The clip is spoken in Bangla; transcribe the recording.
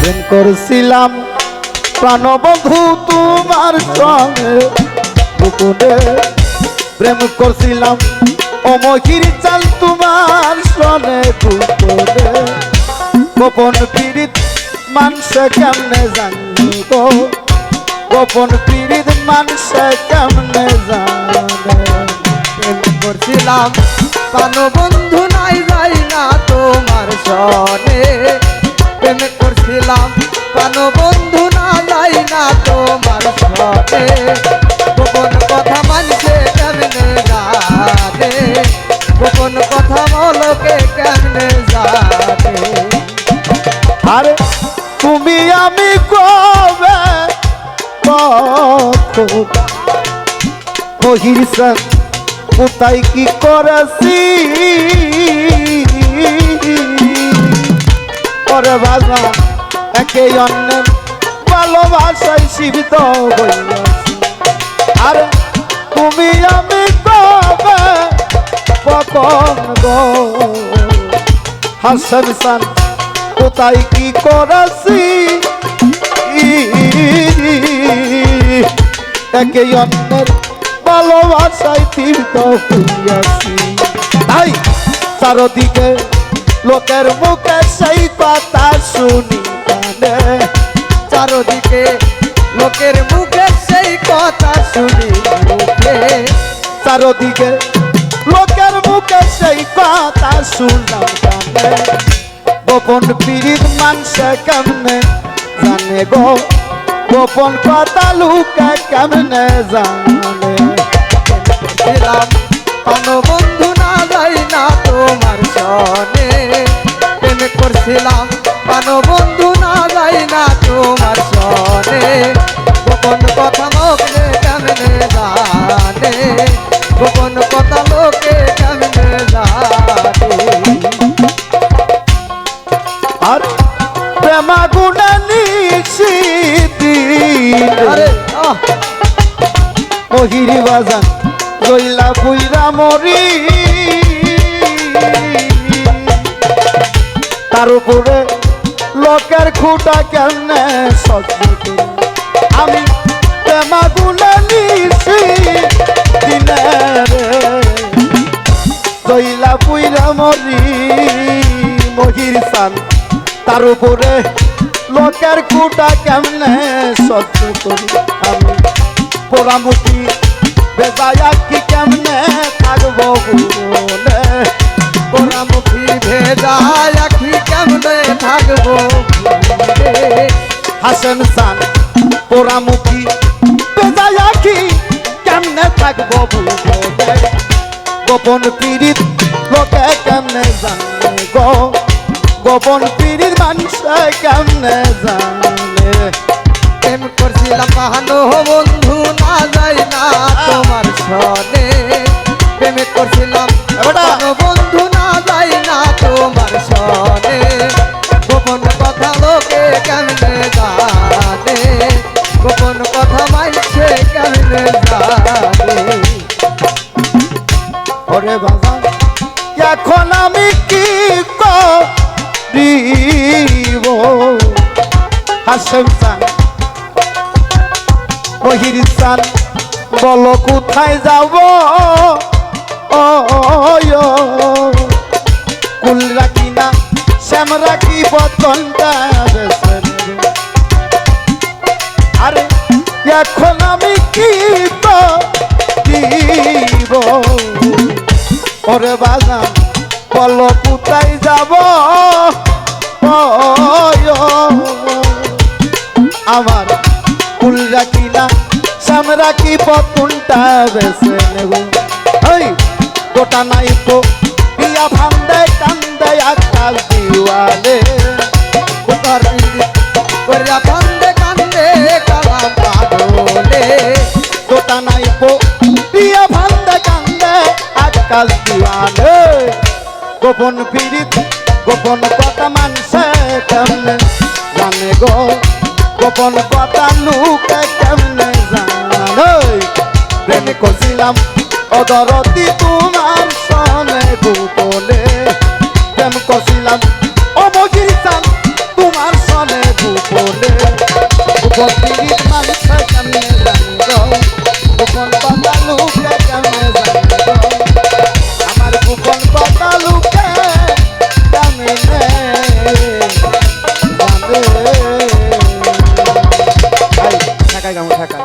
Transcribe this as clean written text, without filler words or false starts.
প্রেম করছিলাম প্রাণবন্ধু তোমার সঙ্গে গোপনে, প্রেম করছিলাম অমহির চাল তোমার সনে গোপনে। গোপন পীড়িত মানুষে কেমনে জানি গো, গোপন পীড়িত মানুষে কেমনে জানে। প্রেম করছিলাম প্রাণবন্ধু নাই যাই না তোমার সনে, প্রেম করছিলাম প্রাণবন্ধু না যাই না তোমার সনে। গোপন কথা মানছে কেমনে জানে, গোপন কথা বলকে কেমনে জানে। আরে তুমি আমি কবে কহিরছেন কোথায় কি করেছি, ওরে বাজান একে অন্যের ভালোবাসায় সীমিত হইয়াছি। আরে তুমি আমি কবে কখন গো হাসান সান কোথায় কি করেছি, একে অন্যের ভালোবাসায় তীর্থ হইয়াছি। তাই চারদিকে লোকের মুখে সেই কথা শুনি কানে, চারদিকে লোকের মুখে সেই কথা শুনি মুখে, চারদিকে লোকের মুখে সেই কথা শুনলাম কানে। গোপন পীড়িত মানুষে কেমনে জানে গো, গোপন কথা লুকে কেমনে জানে। ছিলাম প্রাণবন্ধু না যাই না তোমার সনে, প্রেম করছিলাম প্রাণবন্ধু না যাই না তোমার সনে। গোপন কথা লোকে কেমনে জানে, গোপন কথা লোকে কেমনে জানে। আর প্রেমা গুণা নিশিদিন মহিরি বাজান জইলা বুইরা মরি, তার উপরে লোকের খুঁটা কেমনে সহ্য করি। আমি প্রেমা গুণা নিশি দিনে রে জইলা বুইরা মরি মহির সান, তার উপরে লোকের খুঁটা কেমনে সহ্য করি। আমি পোড়ামুখী বেজায়া কি কেমনে থাকবো বলে, পোড়ামুখী ভেজায় আখি কেমনে থাকবো হাসেন সান পোড়ামুখী বেজায়া কি কেমনে থাকবো বলে। গোপন পীড়িত লোকে কেমনে জানে গো, গোপন পীড়িত মানুষে কেমনে জানে। প্রেম করছিলাম পাহানো বন্ধু না যাই না তোমার সনে, প্রেম করছিলাম বন্ধু না যাই না তোমার সনে। গোপন কথা লোকে কেমনে জানে, গোপন কথা মানছে কেমনে জানে। ওরে বাজান এখন আমি কি করিব, হাসেম সান মহির সান বলো কোথায় যাব, কুল রাখি না শ্যাম রাখি বতনটা বেছে নেব। আরে এখন আমি কি দিব, ওরে বাজান বলো কোথায় যাব, আমার কুল রাখি না শ্যাম রাখি বতনটা বেছে নেব। ওই গোটা নাই তো দিয়া ফান্দে কান্দে আকাশ দিওয়ালে, কোথার করিয়া কান্দে কান্দে কালাম পাগলে। গোটা নাই তো দিয়া ফান্দে কান্দে আকাশ দিওয়ালে। গোপন পীড়িত গোপন কথা মানছে কেমনে জানে গো, গোপন কথা লুকে কেমনে জানে। প্রেম করছিলাম অদরতি তোমার সনে গোপনে, প্রেম করছিলাম অমগির চান তোমার সনে গোপনে। গোপন পীড়িত মানুষে কেমনে জানি গো গোপন কথা লুকে কেমনে জানি গো আমার গোপন কথা লুকে কেমনে জানে ঠাকাই গামো ঠাকাই